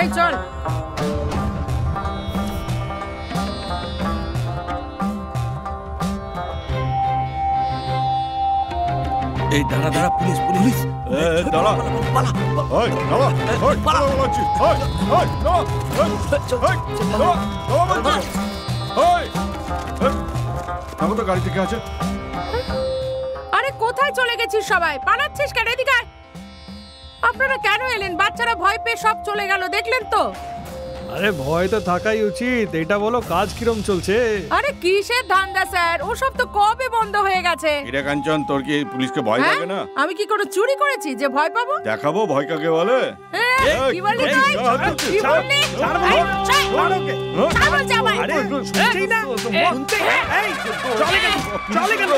এই চল। এই দাঁড়া দাঁড়া, পুলিশ পুলিশ, দাঁড়া, পালা তো গাড়ি থেকে আছে। আরে কোথায় চলে গেছিস সবাই? পালাচ্ছিস কেন? এদিকে আয়। আপনারা কেন এলেন? বাচ্চারা ভয় পেয়ে সব চলে গেল, দেখলেন তো? আরে ভয় তো থাকাই উচিত। এটা বলো কাজ কিরম চলছে? আরে কিসের ধান্দা স্যার, ওসব তো কবে বন্ধ হয়ে গেছে। এরা কাঞ্চন, তোর কি পুলিশকে ভয় লাগে না? আমি কি কোনো চুরি করেছি যে ভয় পাবো? দেখাবো ভয় কাকে বলে। কি বললি তুই? কি বললি? ছাড় বলছি আমায়। আরে শুনছেই না, শুনতে এই চলে গেল, চলে গেল।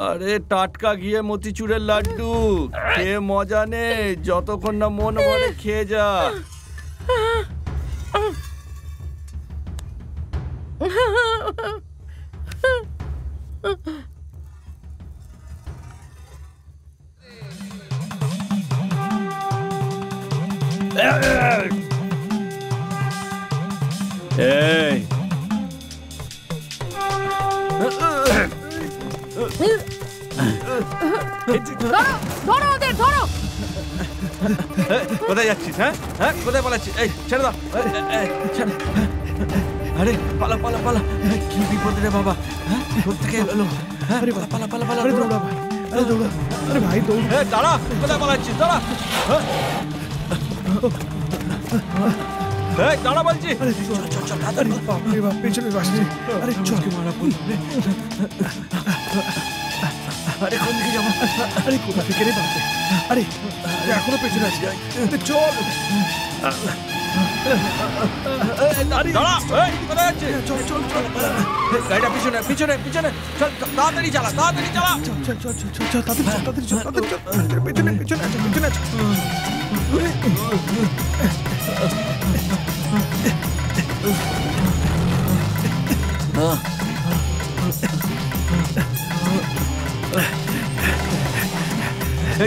আরে টাটকা ঘিয়ে মতিচুরের লাড্ডু খেয়ে মজা নে, যতক্ষণ না মন ভরে খেয়ে যা। এই ধরো ওদের, ধরো। কোথায় যাচ্ছিস? হ্যাঁ হ্যাঁ, কোথায় পালাচ্ছিস? এই ছেড়ে দাও, ছেড়ে। আরে পালা পালা পালা, কি বিপদ রে বাবা। হ্যাঁ কোথেকে এলো? আরে পালা পালা পালা পালা, দৌড়া ভাই, আরে দৌড়া, আরে ভাই দৌড়। দাঁড়া, কোথায় পালাচ্ছিস? দাঁড়া, এই দাঁড়া বলছি। আরে চল চল চল, আরে বাপ রে বাপ, পেছনে আসছে। আরে চল মারা বলি। আরে কোন দিকে যাবো? আরে কোথা থেকে রে বাপ? আরে এখনো পেছনে আসছে। চল দাঁড়া, এই কোথায় যাচ্ছিস? চল চল চল, গাড়িটা পিছনে পিছনে পিছনে, চল তাড়াতাড়ি চালা, তাড়াতাড়ি চালা। চল চল চল চল, তাড়াতাড়ি চল, তাড়াতাড়ি চল, পেছনে পেছনে আছে, পেছনে আছে।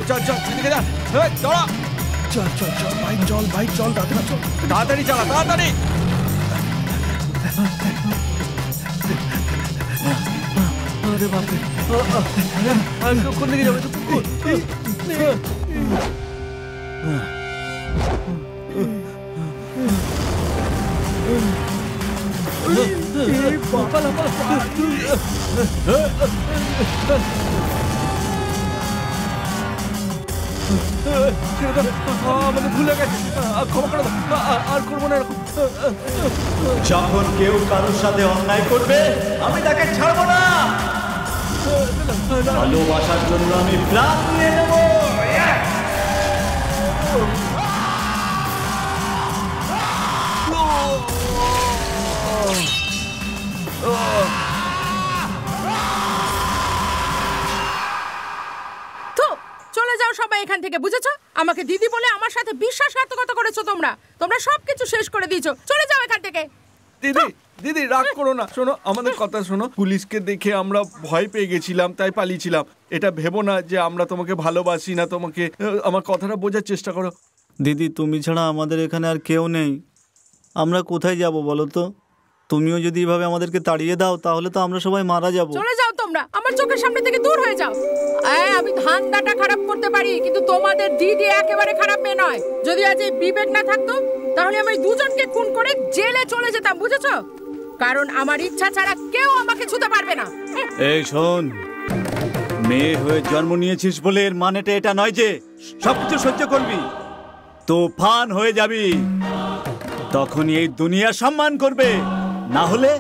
চল চল, এদিকে যা, দৌড়া। চল চল চল ভাই, চল ভাই চল, তাড়াতাড়ি চল, তাড়াতাড়ি চালা, তাড়াতাড়ি। আরে বাপরে, কোন দিকে যাবে? আমাদের ভুলে গেছে, ক্ষমা করে দাও, আর করবো না এরকম। যখন কেউ কারোর সাথে অন্যায় করবে আমি তাকে ছাড়বো না। ভালোবাসার জন্য আমি প্রাণ দিয়ে নেব। চলে যাও সবাই এখান থেকে, বুঝেছো? আমাকে দিদি বলে আমার সাথে বিশ্বাসঘাতকতা করেছো তোমরা। তোমরা সবকিছু শেষ করে দিয়েছো। চলে যাও এখান থেকে। দিদি দিদি রাগ করো না, শোনো আমাদের কথা শোনো। পুলিশকে দেখে আমরা ভয় পেয়ে গেছিলাম, তাই পালিয়েছিলাম। এটা ভেবো না যে আমরা তোমাকে ভালোবাসি না। তোমাকে আমার কথাটা বোঝার চেষ্টা করো। দিদি তুমি ছাড়া আমাদের এখানে আর কেউ নেই। আমরা কোথায় যাব বলো তো? তুমিও যদি এভাবে আমাদেরকে তাড়িয়ে দাও তাহলে তো আমরা সবাই মারা যাব। চলে যাও তোমরা, আমার চোখের সামনে থেকে দূর হয়ে যাও। আমি ধান্দাটা খারাপ করতে পারি, কিন্তু তোমাদের দিদি একেবারে খারাপ মেয়ে নয়। যদি আজ এই বিবেক না থাকতো তাহলে আমি দুজনকে খুন করে জেলে চলে যেতাম, বুঝেছো? কারণ আমার ইচ্ছা ছাড়া কেউ আমাকে ছুতে পারবে না। এই শোন, মেয়ে হয়ে জন্ম নিয়েছিস বলে এর মানেটা এটা নয় যে সবকিছু সহ্য করবি। তুফান হয়ে যাবি, তখনই এই দুনিয়া সম্মান করবে, না হলে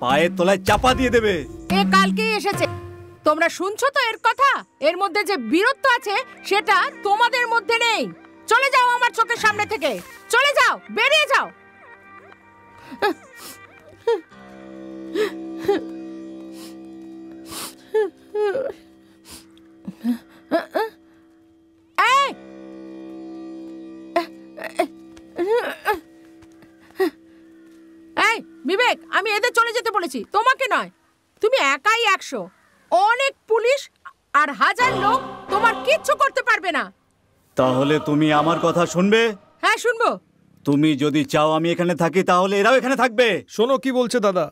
পায়ের তলায় চাপা দিয়ে দেবে। এ কালকেই এসেছে, তোমরা শুনছো তো এর কথা? এর মধ্যে যে বীরত্ব আছে সেটা তোমাদের মধ্যে নেই। চলে যাও আমার চোখের সামনে থেকে, চলে যাও, বেরিয়ে যাও। বিবেক, আমি এদের চলে যেতে বলেছি, তোমাকে নয়। তুমি একাই 100, অনেক পুলিশ আর 1000 লোক তোমার কিচ্ছু করতে পারবে না। তাহলে তুমি আমার কথা শুনবে? হ্যাঁ, শুনবো। তুমি যদি চাও আমি এখানে থাকি তাহলে এরাও এখানে থাকবে। শোনো কি বলছে দাদা।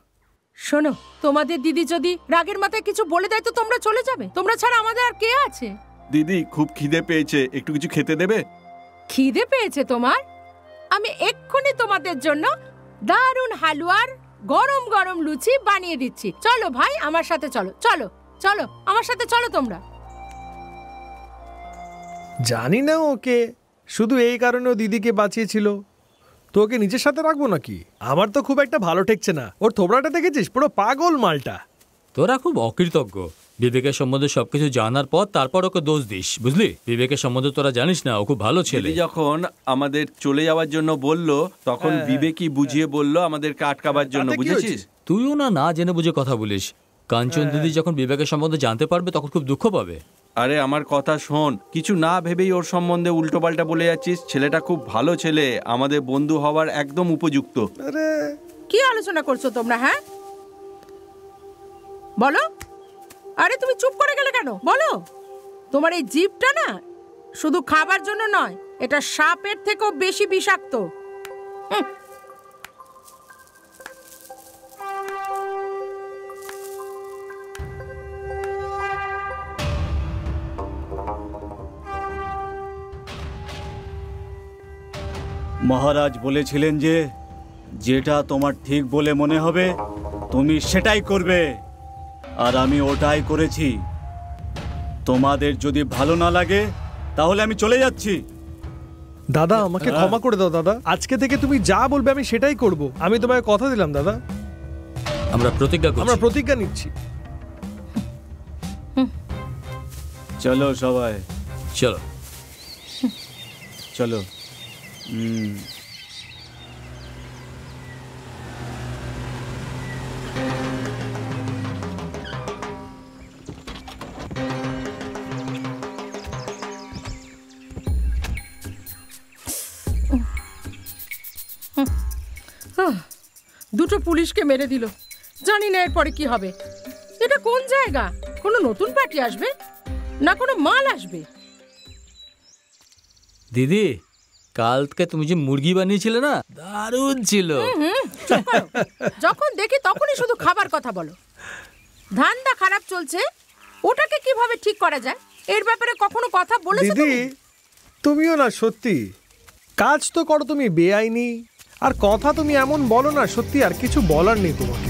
শোনো, তোমাদের দিদি যদি রাগের মাথায় কিছু বলে দেয় তো তোমরা চলে যাবে। তোমরা ছাড়া আমাদের আর কে আছে? দিদি খুব খিদে পেয়েছে, একটু কিছু খেতে দেবে? খিদে পেয়েছে তোমার? আমি এক্ষুনি তোমাদের জন্য দারুণ হালুয়ার গরম গরম লুচি বানিয়ে দিচ্ছি। চলো ভাই, আমার সাথে চলো। চলো চলো আমার সাথে চলো তোমরা। জানি না ওকে, শুধু এই কারণে ও দিদিকে বাঁচিয়েছিল। তো ওকে নিজের সাথে রাখবো নাকি? আমার তো খুব একটা ভালো ঠেকছে না। ওর থোবড়াটা দেখেছিস, পুরো পাগল মালটা। তোরা খুব অকৃতজ্ঞ। বিবেকের সম্বন্ধে সবকিছু জানার পর তারপর ওকে দোষ দিস, বুঝলি? বিবেকের সম্বন্ধে তোরা জানিস না, ও খুব ভালো ছেলে। দিদি যখন আমাদের চলে যাওয়ার জন্য বলল তখন বিবেকই বুঝিয়ে বলল আমাদেরকে আটকাবার জন্য, বুঝেছিস? তুইও না জেনে বুঝে কথা বলিস। কাঞ্চন দিদি যখন বিবেকের সম্বন্ধে জানতে পারবে তখন খুব দুঃখ পাবে। আরে আমার কথা শোন, কিছু না ভেবেই ওর সম্বন্ধে উল্টোপাল্টা বলে যাচ্ছিস। ছেলেটা খুব ভালো ছেলে, আমাদের বন্ধু হওয়ার একদম উপযুক্ত। কি আলোচনা করছো তোমরা? হ্যাঁ বলো। আরে তুমি চুপ করে গেলে কেন? বলো। তোমার এই জিভটা না শুধু খাবার জন্য নয়, এটা সাপের থেকেও বেশি বিষাক্ত। মহারাজ বলেছিলেন যে যেটা তোমার ঠিক বলে মনে হবে তুমি সেটাই করবে, আর আমি ওটাই করেছি। তোমাদের যদি ভালো না লাগে তাহলে আমি চলে যাচ্ছি। দাদা আমাকে ক্ষমা করে দাও দাদা, আজকে থেকে তুমি যা বলবে আমি সেটাই করব। আমি তোমাকে কথা দিলাম দাদা। আমরা প্রতিজ্ঞা নিচ্ছি। চলো সবাই, চলো চলো। দুটো পুলিশকে মেরে দিল, জানি না এরপরে কি হবে। এটা কোন জায়গা? কোনো নতুন পার্টি আসবে না কোনো মাল আসবে? দিদি, কালকে তুমি যে মুরগি বানিয়েছিলে না, দারুণ ছিল। যখন দেখি তখনই শুধু খাবার কথা বলো। ধান্দা খারাপ চলছে, ওটাকে কিভাবে ঠিক করা যায় এর ব্যাপারে কখনো কথা বলেছো দিদি? তুমিও না সত্যি কাজ তো করো তুমি বেআইনি, আর কথা তুমি এমন বলো না, সত্যি আর কিছু বলার নেই তোমাকে।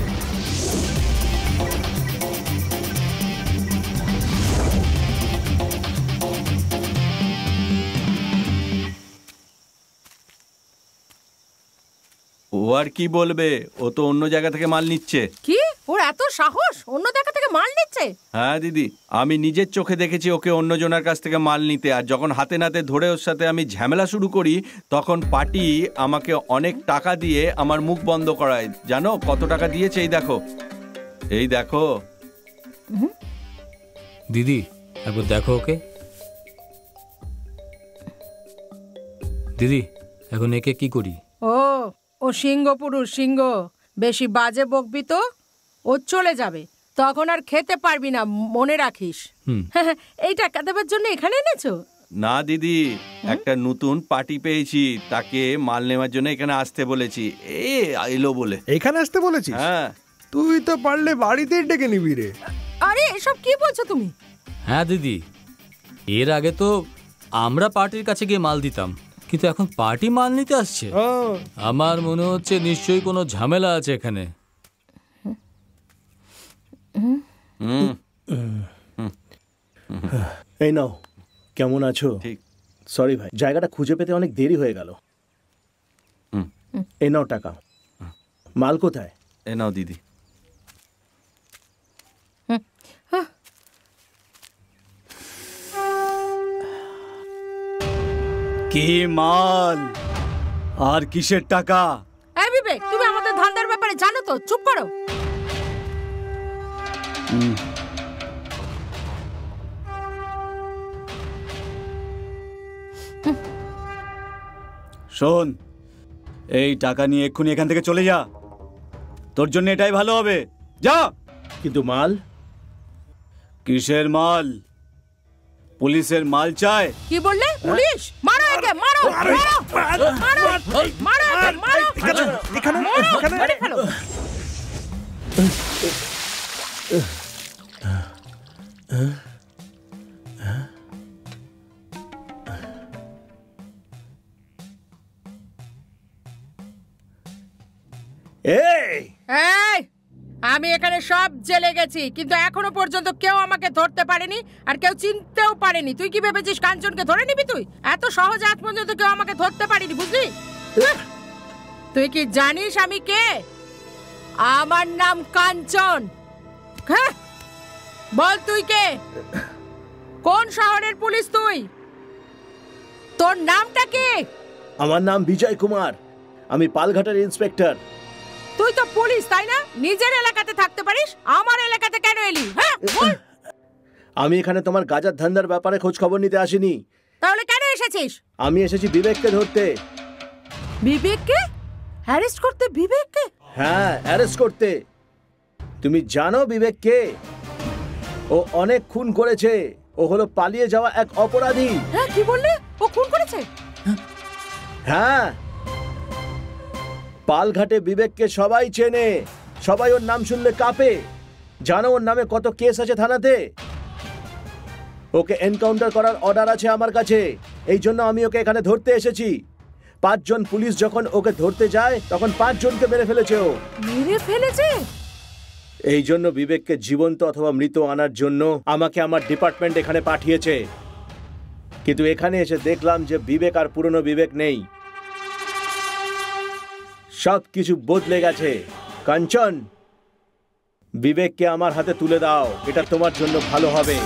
ও আর কি বলবে, ও তো অন্য জায়গা থেকে মাল নিচ্ছে। কি? ওর এত সাহস অন্য জায়গা থেকে মাল নিচ্ছে? হ্যাঁ দিদি, আমি নিজের চোখে দেখেছি ওকে অন্য জনের কাছ থেকে মাল নিতে। আর যখন হাতে নাতে ধরে ওর সাথে আমি ঝামেলা শুরু করি তখন পার্টি আমাকে অনেক টাকা দিয়ে আমার মুখ বন্ধ করায়। জানো কত টাকা দিয়েছে? এই দেখো, এই দেখো। দিদি একবার দেখো ওকে। দিদি এখন একে কি করি? ও সিংহ পুরুষ, সিংহ। বেশি বাজে বকবি তো ও চলে যাবে, তখন আর খেতে পারবি না, মনে রাখিস। এই টাকা দেবার জন্য এখানে এনেছো? না দিদি, একটা নতুন পার্টি পেয়েছি, তাকে মাল নেওয়ার জন্য এখানে আসতে বলেছি। এলো বলে এখানে আসতে বলেছি? হ্যাঁ। তুই তো পারলে বাড়িতেই ডেকে নিবি রে। আরে এসব কি বলছো তুমি? হ্যাঁ দিদি, এর আগে তো আমরা পার্টির কাছে গিয়ে মাল দিতাম, কিন্তু এখন পার্টি মাল নিতে আসছে। আমার মনে হচ্ছে নিশ্চয়ই কোনো ঝামেলা আছে এখানে। এই নাও, কেমন আছো? ঠিক। সরি ভাই, জায়গাটা খুঁজে পেতে অনেক দেরি হয়ে গেল। এই নাও টাকা। মাল কোথায়? এ নাও দিদি। কি মাল আর কিসের টাকা? এই বিবেক, তুমি আমাদের তো, চুপ করো। শোন, এই টাকা নিয়ে এক্ষুনি এখান থেকে চলে যা। তোর জন্য এটাই ভালো হবে। যা। কিন্তু মাল? কিসের মাল? পুলিশের মাল চায়? কি বললে? পুলিশ? মারো একে, মারো, মারো, মারো, মারো একে, মারো, মেরে ফেলো। এই এই, আমি এখানে সব জেলে গেছি, কিন্তু এখনো পর্যন্ত কেউ আমাকে ধরতে পারেনি, আর কেউ চিনতেও পারেনি। তুই কি ভেবেছিস কাঞ্চনকে ধরে নিবি? তুই এত সহজ আজ পর্যন্ত কেউ আমাকে ধরতে পারেনি, বুঝলি? তুই কি জানিস আমি কে? আমার নাম কাঞ্চন। হ্যাঁ, বল তুই কে? কোন শহরের পুলিশ তুই? তোর নামটা কি? আমার নাম বিজয় কুমার, আমি পালঘাটের ইন্সপেক্টর। তুই তো পুলিশ, তাই না? নিজের এলাকাতে থাকতে পারিস, আমার এলাকাতে কেন এলি? হ্যাঁ, বল। আমি এখানে তোমার গাজার ধান্দার ব্যাপারে খোঁজ খবর নিতে আসিনি। তাহলে কেন এসেছিস? আমি এসেছি বিবেককে ধরতে। বিবেককে অ্যারেস্ট করতে? বিবেককে? হ্যাঁ, অ্যারেস্ট করতে। তুমি জানো বিবেক কে? ও অনেক খুন করেছে। ও হলো পালিয়ে যাওয়া এক অপরাধী। হ্যাঁ, কি বললে? ও খুন করেছে? হ্যাঁ, পালঘাটে বিবেককে সবাই চেনে, সবাই ওর নাম শুনলে কাঁপে। জানো ওর নামে কত কেস আছে থানাতে? ওকে এনকাউন্টার করার অর্ডার আছে আমার কাছে, এই জন্য আমি ওকে এখানে ধরতে এসেছি। 5 জন পুলিশ যখন ওকে ধরতে যায় তখন 5 জনকে মেরে ফেলেছে ও। মেরে ফেলেছে? এই জন্য বিবেককে জীবন্ত অথবা মৃত আনার জন্য আমাকে আমার ডিপার্টমেন্ট এখানে পাঠিয়েছে। কিন্তু এখানে এসে দেখলাম যে বিবেক আর পুরনো বিবেক নেই, সব কিছু বদলে গেছে। কাঞ্চন, বিবেককে আমার হাতে তুলে দাও, এটা তোমার জন্য ভালো হবে।